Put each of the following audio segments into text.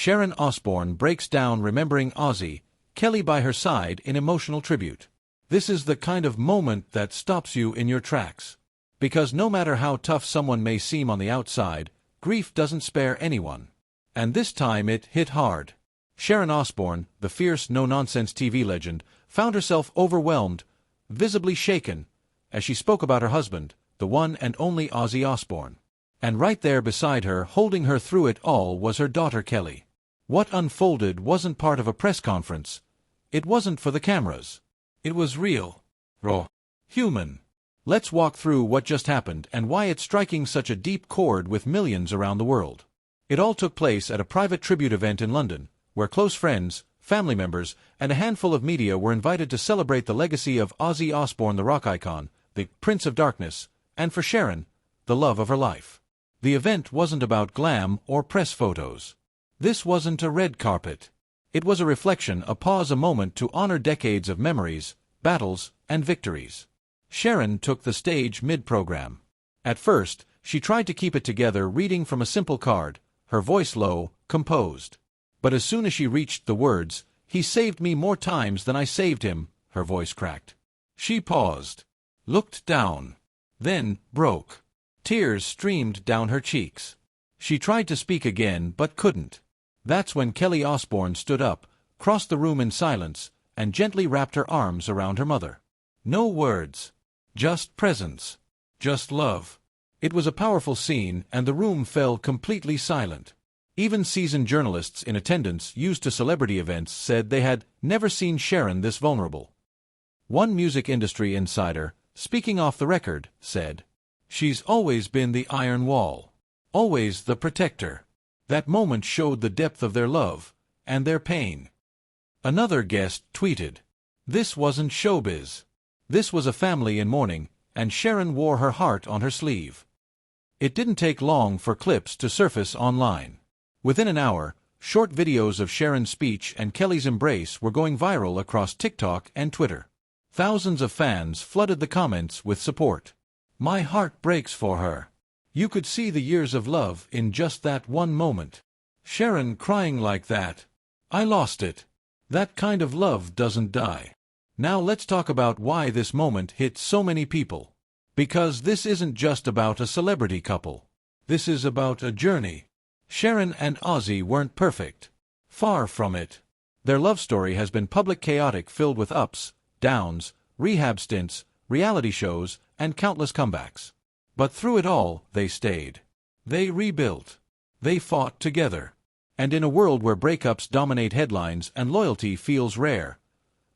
Sharon Osbourne breaks down remembering Ozzy, Kelly by her side in emotional tribute. This is the kind of moment that stops you in your tracks. Because no matter how tough someone may seem on the outside, grief doesn't spare anyone. And this time it hit hard. Sharon Osbourne, the fierce no-nonsense TV legend, found herself overwhelmed, visibly shaken, as she spoke about her husband, the one and only Ozzy Osbourne. And right there beside her, holding her through it all, was her daughter Kelly. What unfolded wasn't part of a press conference. It wasn't for the cameras. It was real, raw, human. Let's walk through what just happened and why it's striking such a deep chord with millions around the world. It all took place at a private tribute event in London, where close friends, family members, and a handful of media were invited to celebrate the legacy of Ozzy Osbourne, the rock icon, the Prince of Darkness, and for Sharon, the love of her life. The event wasn't about glam or press photos. This wasn't a red carpet. It was a reflection, a pause, a moment to honor decades of memories, battles, and victories. Sharon took the stage mid-program. At first, she tried to keep it together, reading from a simple card, her voice low, composed. But as soon as she reached the words, "He saved me more times than I saved him," her voice cracked. She paused, looked down, then broke. Tears streamed down her cheeks. She tried to speak again but couldn't. That's when Kelly Osbourne stood up, crossed the room in silence, and gently wrapped her arms around her mother. No words. Just presence. Just love. It was a powerful scene, and the room fell completely silent. Even seasoned journalists in attendance used to celebrity events said they had never seen Sharon this vulnerable. One music industry insider, speaking off the record, said, "She's always been the iron wall. Always the protector." That moment showed the depth of their love, and their pain. Another guest tweeted, "This wasn't showbiz. This was a family in mourning, and Sharon wore her heart on her sleeve." It didn't take long for clips to surface online. Within an hour, short videos of Sharon's speech and Kelly's embrace were going viral across TikTok and Twitter. Thousands of fans flooded the comments with support. "My heart breaks for her. You could see the years of love in just that one moment. Sharon crying like that. I lost it. That kind of love doesn't die." Now let's talk about why this moment hit so many people. Because this isn't just about a celebrity couple. This is about a journey. Sharon and Ozzy weren't perfect. Far from it. Their love story has been public, chaotic, filled with ups, downs, rehab stints, reality shows, and countless comebacks. But through it all, they stayed. They rebuilt. They fought together. And in a world where breakups dominate headlines and loyalty feels rare,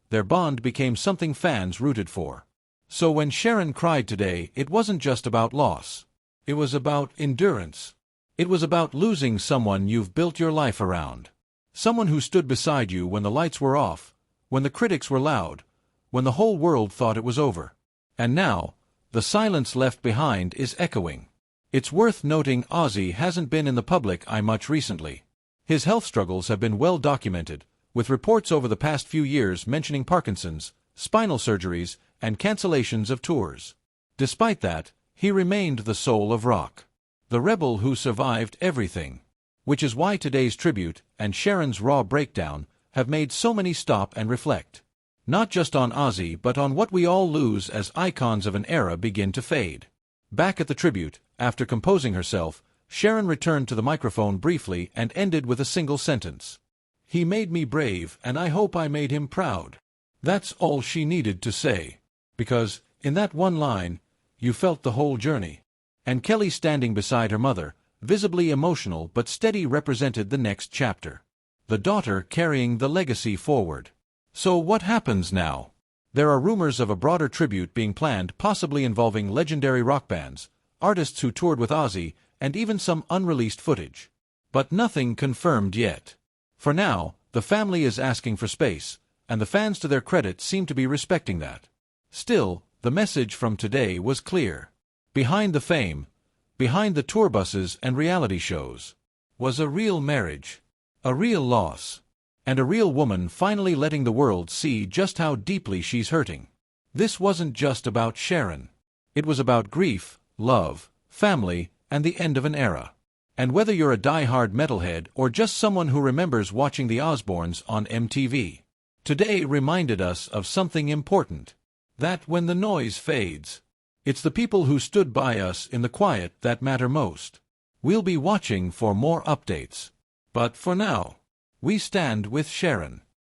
their bond became something fans rooted for. So when Sharon cried today, it wasn't just about loss. It was about endurance. It was about losing someone you've built your life around. Someone who stood beside you when the lights were off, when the critics were loud, when the whole world thought it was over. And now, the silence left behind is echoing. It's worth noting Ozzy hasn't been in the public eye much recently. His health struggles have been well documented, with reports over the past few years mentioning Parkinson's, spinal surgeries, and cancellations of tours. Despite that, he remained the soul of rock. The rebel who survived everything. Which is why today's tribute, and Sharon's raw breakdown, have made so many stop and reflect. Not just on Ozzy, but on what we all lose as icons of an era begin to fade. Back at the tribute, after composing herself, Sharon returned to the microphone briefly and ended with a single sentence. "He made me brave, and I hope I made him proud." That's all she needed to say. Because, in that one line, you felt the whole journey. And Kelly, standing beside her mother, visibly emotional but steady, represented the next chapter. The daughter carrying the legacy forward. So what happens now? There are rumors of a broader tribute being planned, possibly involving legendary rock bands, artists who toured with Ozzy, and even some unreleased footage. But nothing confirmed yet. For now, the family is asking for space, and the fans, to their credit, seem to be respecting that. Still, the message from today was clear. Behind the fame, behind the tour buses and reality shows, was a real marriage, a real loss, and a real woman finally letting the world see just how deeply she's hurting. This wasn't just about Sharon. It was about grief, love, family, and the end of an era. And whether you're a die-hard metalhead or just someone who remembers watching the Osbournes on MTV, today reminded us of something important. That when the noise fades, it's the people who stood by us in the quiet that matter most. We'll be watching for more updates. But for now, we stand with Sharon.